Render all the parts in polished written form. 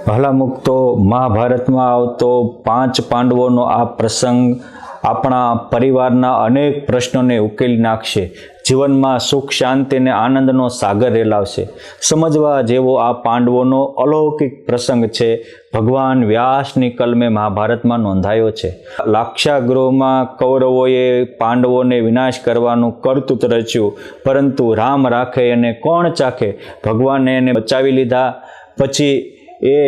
ભલા મુક્તો મહાભારતમાં આવતો 5 પાંડવોનો આ પ્રસંગ આપણા પરિવારના અનેક પ્રશ્નોને ઉકેલી નાખશે. જીવનમાં સુખ શાંતિ અને આનંદનો સાગર રેલાવશે. સમજવા જેવો આ પાંડવોનો અલૌકિક પ્રસંગ છે. ભગવાન વ્યાસની કલમે મહાભારતમાં નોંધાયો છે. લાક્ષાગૃહમાં કૌરવોએ પાંડવોને વિનાશ કરવાનું કરતૂત રચ્યું, પરંતુ રામ રાખે અને કોણ ચાખે. ભગવાને એને બચાવી લીધા. પછી એ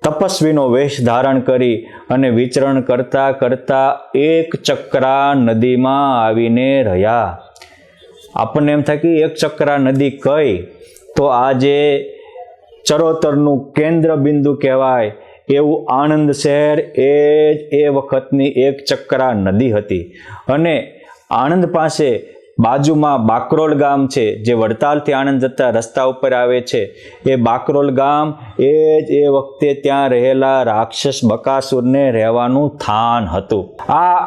તપસ્વીનો વેશ ધારણ કરી અને વિચરણ કરતા કરતા એક ચક્રા નદીમાં આવીને રહ્યા. આપણને એમ થાય કે એક ચક્રા નદી કઈ, તો આ જે ચરોતરનું કેન્દ્ર બિંદુ કહેવાય એવું આણંદ શહેર એ વખતની એક ચક્રા નદી હતી. અને આણંદ પાસે બાજુમાં બાકરોલ ગામ છે, જે વડતાલથી આણંદ જતા રસ્તા ઉપર આવે છે. એ બાકરોલ ગામ એ વખતે ત્યાં રહેલા રાક્ષસ બકાસુરને રહેવાનું થાન હતું. આ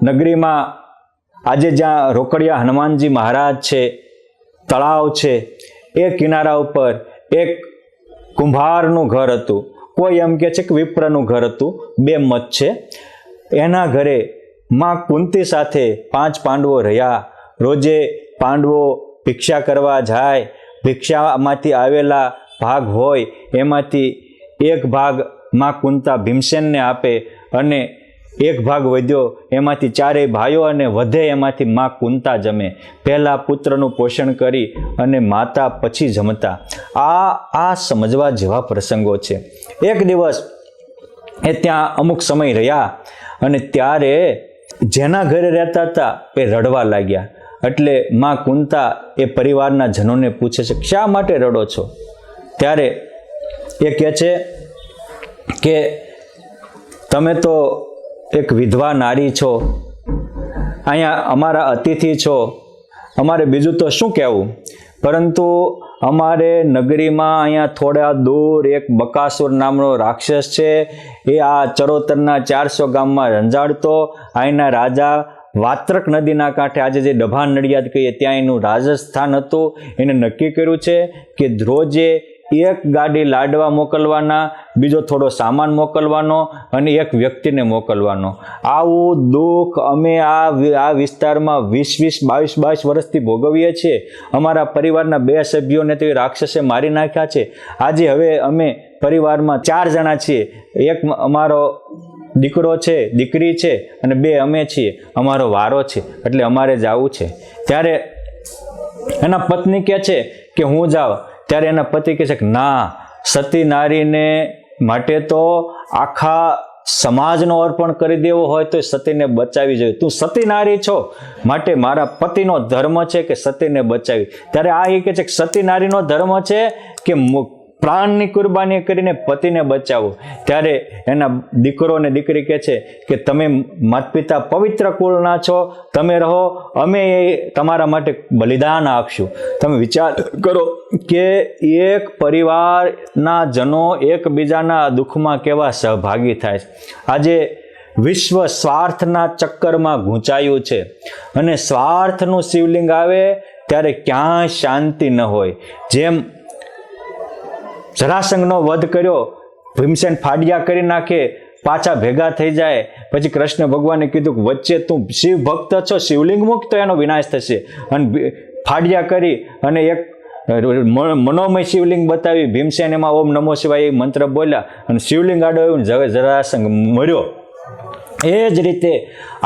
નગરીમાં આજે જ્યાં રોકડિયા હનુમાનજી મહારાજ છે, તળાવ છે, એ કિનારા ઉપર એક કુંભારનું ઘર હતું. કોઈ એમ કહે છે કે વિપ્રનું ઘર હતું, બે મત છે. એના ઘરે માં કુંતી સાથે 5 પાંડવો રહ્યા. રોજે પાંડવો ભિક્ષા કરવા જાય. ભિક્ષામાંથી આવેલા ભાગ હોય એમાંથી એક ભાગ માં કુંતા ભીમસેનને આપે અને એક ભાગ વધ્યો એમાંથી 4 ભાઈઓ અને વધે એમાંથી માં કુંતા જમે. પહેલાં પુત્રનું પોષણ કરી અને માતા પછી જમતા. આ સમજવા જેવા પ્રસંગો છે. એક દિવસ એ ત્યાં અમુક સમય રહ્યા અને ત્યારે જેના ઘરે રહેતા હતા એ રડવા લાગ્યા. એટલે માં કુંતા એ પરિવારના જનોને પૂછે છે, શા માટે રડો છો? ત્યારે એ કહે છે કે તમે તો એક વિધવા નારી છો, અહીંયા અમારા અતિથિ છો, અમારે બીજું તો શું કહેવું, પરંતુ અમારે નગરીમાં અહીંયા થોડા દૂર એક બકાસુર નામનો રાક્ષસ છે. એ આ ચરોતરના 400 ગામમાં રંજાડતો. અહીંના રાજા વાત્રક નદીના કાંઠે આજે જે ડભાન નડિયાદ કહીએ ત્યાં એનું રાજસ્થાન હતું. એને નક્કી કર્યું છે કે રોજે એક ગાડી લાડવા મોકલવાના, બીજો થોડો સામાન મોકલવાનો અને એક વ્યક્તિને મોકલવાનો. આવું દુઃખ અમે આ વિસ્તારમાં 22 વર્ષથી ભોગવીએ છીએ. અમારા પરિવારના 2 સભ્યોને તો એ રાક્ષસે મારી નાખ્યા છે. આજે હવે અમે પરિવારમાં 4 જણા છીએ. એક અમારો દીકરો છે, દીકરી છે અને 2 અમે છીએ. અમારો વારો છે એટલે અમારે જવું છે. ત્યારે એના પત્ની કહે છે કે હું જાઉં. ત્યારે એના પતિ કહે છે કે ના, સતી નારીને માટે તો આખા સમાજનો અર્પણ કરી દેવો હોય તો સતીને બચાવી જોઈએ. તું સતી નારી છો, માટે મારા પતિનો ધર્મ છે કે સતીને બચાવી. ત્યારે આ એ કહે છે કે સતી નારીનો ધર્મ છે કે પ્રાણની કુરબાની કરીને પતિને બચાવો. ત્યારે એના દીકરો અને દીકરી કહે છે કે તમે માતા પિતા પવિત્ર કુળના છો, તમે રહો, અમે તમારા માટે બલિદાન આપશું. તમે વિચાર કરો કે એક પરિવારના જનો એકબીજાના દુઃખમાં કેવા સહભાગી થાય છે. આજે વિશ્વ સ્વાર્થના ચક્કરમાં ગૂંચાયું છે અને સ્વાર્થનું શિવલિંગ આવે ત્યારે ક્યાંય શાંતિ ન હોય. જેમ જરાસંઘનો વધ કર્યો, ભીમસેન ફાડિયા કરી નાખે, પાછા ભેગા થઈ જાય. પછી કૃષ્ણ ભગવાને કીધું કે વચ્ચે તું શિવ ભક્ત છો, શિવલિંગ મૂક તો એનો વિનાશ થશે. અને ફાડિયા કરી અને એક મનોમય શિવલિંગ બતાવી. ભીમસેન એમાં ઓમ નમો શિવાય એ મંત્ર બોલ્યા અને શિવલિંગ આડો એવું જરાસંઘ મર્યો. એ જ રીતે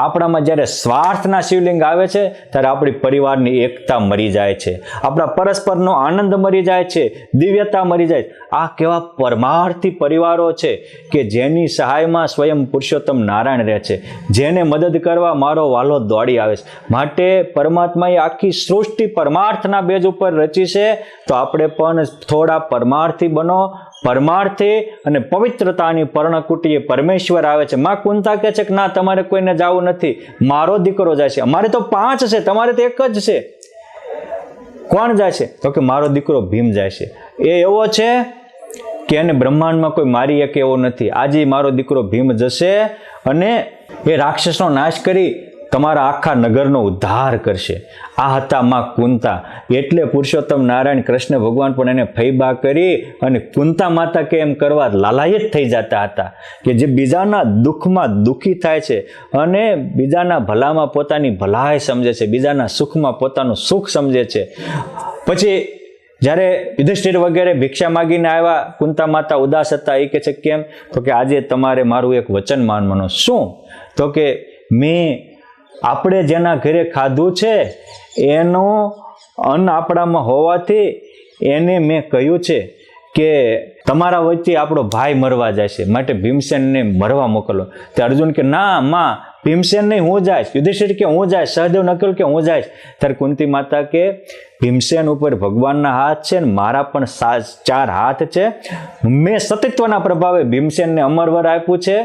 આપણામાં જ્યારે સ્વાર્થના શિવલિંગ આવે છે ત્યારે આપણી પરિવારની એકતા મરી જાય છે, આપણા પરસ્પરનો આનંદ મરી જાય છે, દિવ્યતા મરી જાય છે. આ કેવા પરમાર્થી પરિવારો છે કે જેની સહાયમાં સ્વયં પુરુષોત્તમ નારાયણ રહે છે, જેને મદદ કરવા મારો વાલો દોડી આવે છે. માટે પરમાત્માએ આખી સૃષ્ટિ પરમાર્થના બેઝ ઉપર રચી છે. તો આપણે પણ થોડા પરમાર્થી બનો. પરમાર્થી અને પવિત્રતાની પર્ણકુટીએ પરમેશ્વર આવે છે. માં કુંતા કહે છે કે ના, તમારે કોઈને જવું નથી, મારો દીકરો જાય છે. અમારે તો 5 છે, તમારે તો એક જ છે. કોણ જાય છે? તો કે મારો દીકરો ભીમ જાય છે. એ એવો છે કે એને બ્રહ્માંડમાં કોઈ મારી શકે એવો નથી. આજે મારો દીકરો ભીમ જશે અને એ રાક્ષસનો નાશ કરી તમારા આખા નગરનો ઉદ્ધાર કરશે. આ હતા માં કુંતા. એટલે પુરુષોત્તમ નારાયણ કૃષ્ણ ભગવાન પણ એને ફૈબા કરી અને કુંતા માતા કે એમ કરવા લાલાયત થઈ જતા હતા કે જે બીજાના દુઃખમાં દુઃખી થાય છે અને બીજાના ભલામાં પોતાની ભલાઈ સમજે છે, બીજાના સુખમાં પોતાનું સુખ સમજે છે. પછી જ્યારે યુધિષ્ઠિર વગેરે ભિક્ષા માગીને આવ્યા, કુંતા માતા ઉદાસ હતા. એ કહે છે કેમ? તો કે આજે તમારે મારું એક વચન માનવાનું. શું? તો કે આપણે જેના ઘરે ખાધું છે એનું અન્ન આપણામાં હોવાથી એને મેં કહ્યું છે કે તમારા વચ્ચે આપણો ભાઈ મરવા જાય છે, માટે ભીમસેનને મરવા મોકલો. તે અર્જુન કે ના માં, ભીમસેન નહીં, હું જાય. યુધિષ્ઠિર કે હું જાય. સહદેવ નકલ કે હું જાય. ત્યારે કુંતી માતા કે ભીમસેન ઉપર ભગવાનના હાથ છે ને મારા પણ 4 હાથ છે. મેં સતીત્વના પ્રભાવે ભીમસેનને અમરવર આપ્યું છે,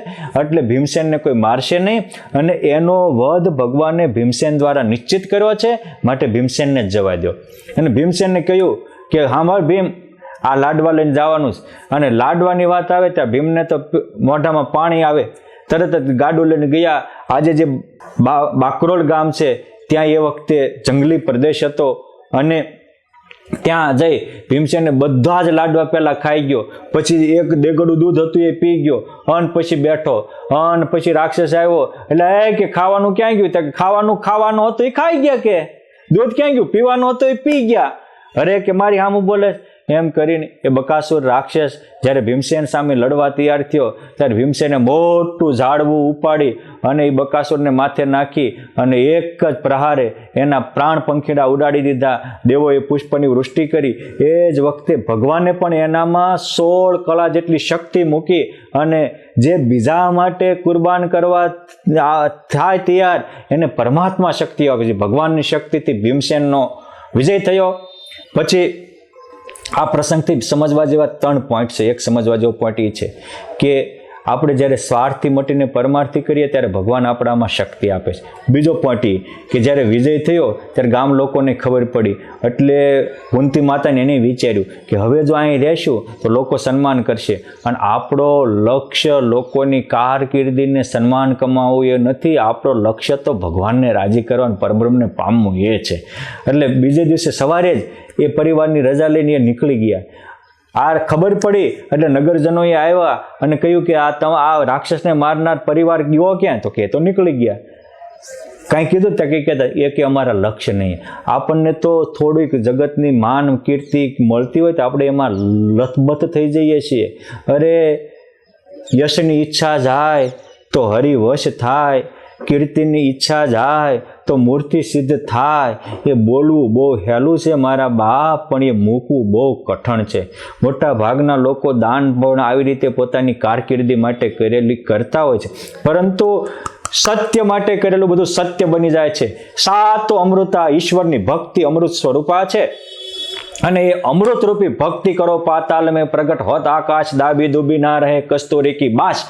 એટલે ભીમસેનને કોઈ મારશે નહીં અને એનો વધ ભગવાને ભીમસેન દ્વારા નિશ્ચિત કર્યો છે, માટે ભીમસેનને જ જવા દો. અને ભીમસેનને કહ્યું કે હા ભીમ, આ લાડવા લઈને જવાનું છે. અને લાડવાની વાત આવે ત્યાં ભીમને તો મોઢામાં પાણી આવે. તરત જ ગાડું લઈને ગયા. આજે જે બાકરોલ ગામ છે ત્યાં એ વખતે જંગલી પ્રદેશ હતો અને ત્યાં જઈ ભીમસેને બધા જ લાડવા પહેલા ખાઈ ગયો. પછી એક દેગડું દૂધ હતું એ પી ગયો અને પછી બેઠો. અને પછી રાક્ષસ આવ્યો એટલે કે ખાવાનું ક્યાં ગયું? તો ખાવાનું હતું એ ખાઈ ગયા. કે દૂધ ક્યાં ગયું? પીવાનું હતું એ પી ગયા. અરે કે મારી સામું બોલે એમ કરીને એ બકાસુર રાક્ષસ જ્યારે ભીમસેન સામે લડવા તૈયાર થયો ત્યારે ભીમસેને મોટું ઝાડવું ઉપાડી અને એ બકાસુરને માથે નાખી અને એક જ પ્રહારે એના પ્રાણ પંખીડા ઉડાડી દીધા. દેવોએ પુષ્પની વૃષ્ટિ કરી. એ જ વખતે ભગવાને પણ એનામાં 16 કળા જેટલી શક્તિ મૂકી અને જે બીજા માટે કુરબાન કરવા થાય તૈયાર એને પરમાત્મા શક્તિ આપે છે. ભગવાનની શક્તિથી ભીમસેનનો વિજય થયો. પછી આ પ્રસંગથી સમજવા જેવા 3 પોઈન્ટ છે. એક સમજવા જેવો પોઈન્ટ એ છે કે આપણે જ્યારે સ્વાર્થથી મટીને પરમાર્થી કરીએ ત્યારે ભગવાન આપણામાં શક્તિ આપે છે. બીજો પોઈન્ટ એ કે જ્યારે વિજય થયો ત્યારે ગામ લોકોને ખબર પડી એટલે કુંતી માતાને એને વિચાર્યું કે હવે જો અહીં રહેશું તો લોકો સન્માન કરશે અને આપણો લક્ષ્ય લોકોની કારકિર્દીને સન્માન કમાવવું એ નથી. આપણો લક્ષ્ય તો ભગવાનને રાજી કરવા અને પરબ્રહ્મને પામવું એ છે. એટલે બીજે દિવસે સવારે જ એ પરિવારની રજા લઈને એ નીકળી ગયા. આ ખબર પડી એટલે નગરજનોએ આવ્યા અને કહ્યું કે આ રાક્ષસને મારનાર પરિવાર ગયો ક્યાં? તો કે તો નીકળી ગયા. કાંઈ કીધું તો કે એ કે અમારા લક્ષ્ય નહીં. આપણને તો થોડીક જગતની માન કીર્તિ મળતી હોય તો આપણે એમાં લથબથ થઈ જઈએ છીએ. અરે યશની ઈચ્છા જાય તો હરિવશ થાય, કીર્તિની ઈચ્છા જાય તો મૂર્તિ સિદ્ધ થાય. એ બોલવું બહુ હેલું છે મારા બાપ, પણ એ મૂકવું બહુ કઠણ છે. મોટા ભાગના લોકો દાન પણ આવી રીતે પોતાની કારકિર્દી માટે કરતા હોય છે, પરંતુ સત્ય માટે કરેલું બધું સત્ય બની જાય છે. સાતો અમૃતા ઈશ્વરની ભક્તિ અમૃત સ્વરૂપા છે અને એ અમૃત રૂપી ભક્તિ કરો પાતાલ મેં પ્રગટ હોત આકાશ, દાબી દુબી ના રહે કસ્તુરી કી બાશ.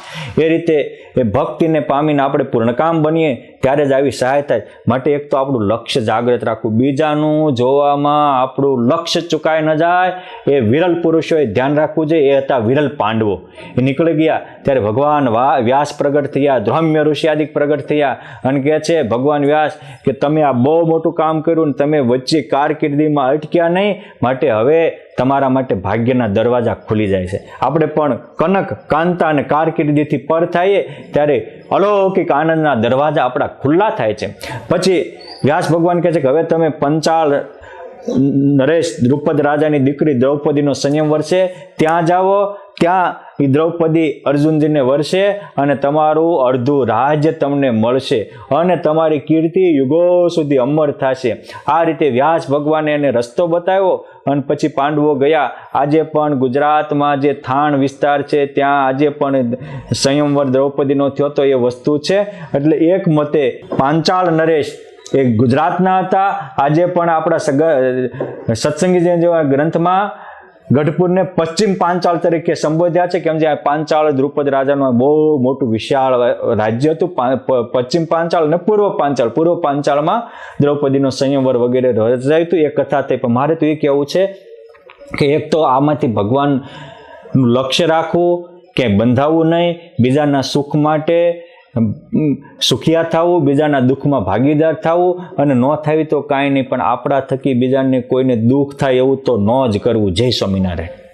એ રીતે એ ભક્તિને પામીને આપણે પૂર્ણકામ બનીએ ત્યારે જ આવી સહાય થાય. માટે એક તો આપણું લક્ષ્ય જાગૃત રાખવું, બીજાનું જોવામાં આપણું લક્ષ્ય ચૂકાઈ ન જાય એ વિરલ પુરુષોએ ધ્યાન રાખવું જોઈએ. એ હતા વિરલ પાંડવો. એ નીકળી ગયા ત્યારે ભગવાન વ્યાસ પ્રગટ થયા, ધ્રમ્ય ઋષિયાદિક પ્રગટ થયા અને કહે છે ભગવાન વ્યાસ કે તમે આ બહુ મોટું કામ કર્યું ને તમે વચ્ચે કારકિર્દીમાં અટક્યા નહીં, માટે હવે તમારા માટે ભાગ્યના દરવાજા ખુલી જાય છે. આપણે પણ કનક કાંતા અને કારકિર્દીથી પર થઈએ ત્યારે અલૌકિક આનંદના દરવાજા આપણા ખુલ્લા થાય છે. પછી વ્યાસ ભગવાન કહે છે કે હવે તમે પંચાળ નરેશ દ્રુપદ રાજાની દીકરી દ્રૌપદીનો સંયમ વર્ષે ત્યાં જાઓ. ત્યાં એ દ્રૌપદી અર્જુનજીને વર્ષે અને તમારું અડધું રાજ્ય તમને મળશે અને તમારી કીર્તિ યુગો સુધી અમર થશે. આ રીતે વ્યાસ ભગવાને એને રસ્તો બતાવ્યો અને પછી પાંડવો ગયા. આજે પણ ગુજરાતમાં જે થાણ વિસ્તાર છે ત્યાં આજે પણ સંયમવર દ્રૌપદીનો થયો તો એ વસ્તુ છે. એટલે એક મતે પાંચાળ નરેશ એ ગુજરાતના હતા. આજે પણ આપણા સત્સંગી જેવા ગ્રંથમાં ગઢપુરને પશ્ચિમ પાંચાળ તરીકે સંબોધ્યા છે, કેમ જે પાંચાળ દ્રુપદ રાજાનું બહુ મોટું વિશાળ રાજ્ય હતું. પશ્ચિમ પાંચાળ અને પૂર્વ પાંચાળ. પૂર્વ પાંચાળમાં દ્રૌપદીનો સંયમવર વગેરે રચાયું હતું. એ કથા થઈ. પણ મારે તો એ કહેવું છે કે એક તો આમાંથી ભગવાનનું લક્ષ્ય રાખવું, ક્યાંય બંધાવવું નહીં, બીજાના સુખ માટે સુખિયા થવું, બીજાના દુઃખમાં ભાગીદાર થવું, અને ન થાવી તો કાંઈ નહીં, પણ આપણા થકી બીજાને કોઈને દુઃખ થાય એવું તો ન જ કરવું. જય સ્વામિનારાયણ.